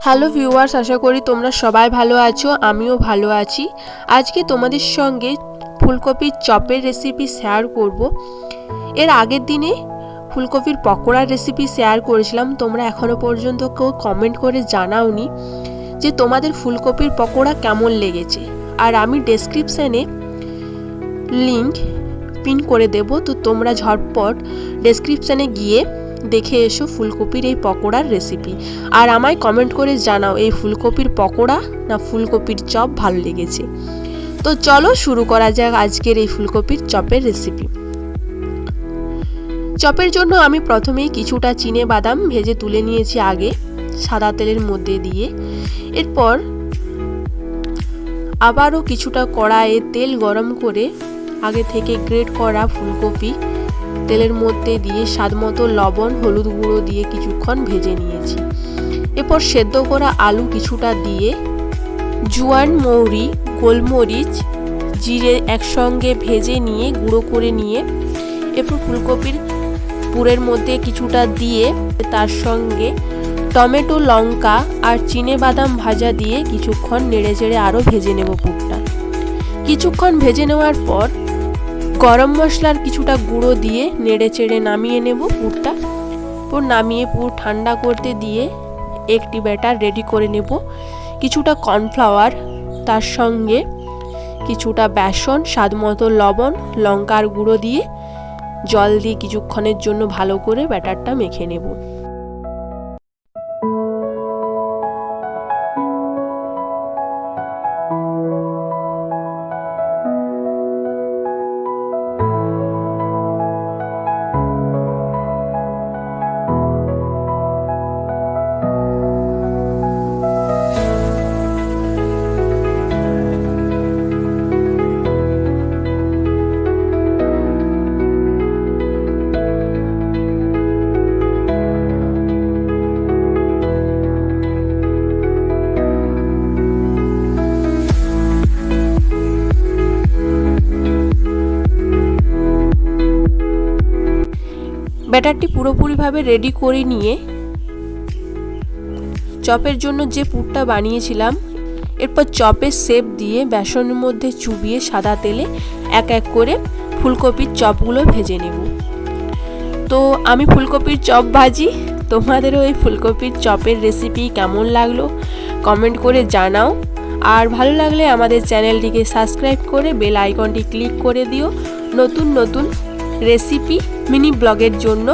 Hello viewers, আশা করি তোমরা সবাই ভালো আছো। আমিও ভালো আছি। আজকে তোমাদের সঙ্গে ফুলকপির চপের রেসিপি শেয়ার করব। এর আগের দিনে ফুলকপির পকোড়ার রেসিপি শেয়ার করেছিলাম। তোমরা এখনো পর্যন্ত কেউ কমেন্ট করে জানাওনি যে তোমাদের ফুলকপির পকোড়া কেমন লেগেছে। আর আমি ডেসক্রিপশানে লিংক পিন করে দেব, তো তোমরা ঝটপট ডেসক্রিপশানে গিয়ে দেখে এসো ফুলকপির এই পকোড়ার রেসিপি। আর আমায় কমেন্ট করে জানাও এই ফুলকপির পকোড়া না ফুলকপির চপ ভালো লেগেছে। তো চলো শুরু করা যাক আজকের এই ফুলকপির চপের রেসিপি। চপের জন্য আমি প্রথমেই কিছুটা চিনে বাদাম ভেজে তুলে নিয়েছি আগে সাদা তেলের মধ্যে দিয়ে। এরপর আবারও কিছুটা কড়াইয়ে তেল গরম করে আগে থেকে গ্রেট করা ফুলকপি তেলের মধ্যে দিয়ে স্বাদমতো লবণ হলুদ গুঁড়ো দিয়ে কিছুক্ষণ ভেজে নিয়েছি। এরপর সেদ্ধ করা আলু কিছুটা দিয়ে জোয়ান মৌরি গোলমরিচ জিরে একসঙ্গে ভেজে নিয়ে গুঁড়ো করে নিয়ে এরপর ফুলকপির পুরের মধ্যে কিছুটা দিয়ে তার সঙ্গে টমেটো লঙ্কা আর চিনে বাদাম ভাজা দিয়ে কিছুক্ষণ নেড়ে চেড়ে আরও ভেজে নেব পুরটা। কিছুক্ষণ ভেজে নেওয়ার পর গরম মশলার কিছুটা গুঁড়ো দিয়ে নেড়ে চেড়ে নামিয়ে নেব পুরটা। পুর নামিয়ে পুর ঠান্ডা করতে দিয়ে একটি ব্যাটার রেডি করে নেব। কিছুটা কর্নফ্লাওয়ার, তার সঙ্গে কিছুটা বেসন, স্বাদমতো লবণ, লঙ্কার গুঁড়ো দিয়ে জল দিয়ে কিছুক্ষণের জন্য ভালো করে ব্যাটারটা মেখে নেব। ব্যাটারটি পুরোপুরিভাবে রেডি করে নিয়ে চপের জন্য যে পুরটা বানিয়েছিলাম এরপর চপের শেপ দিয়ে বেসনের মধ্যে চুবিয়ে সাদা তেলে এক এক করে ফুলকপির চপগুলো ভেজে নেব। তো আমি ফুলকপির চপ ভাজি, তোমাদেরও এই ফুলকপির চপের রেসিপি কেমন লাগলো কমেন্ট করে জানাও। আর ভালো লাগলে আমাদের চ্যানেলটিকে সাবস্ক্রাইব করে বেল আইকনটি ক্লিক করে দিও নতুন নতুন রেসিপি মিনি ব্লগের জন্য।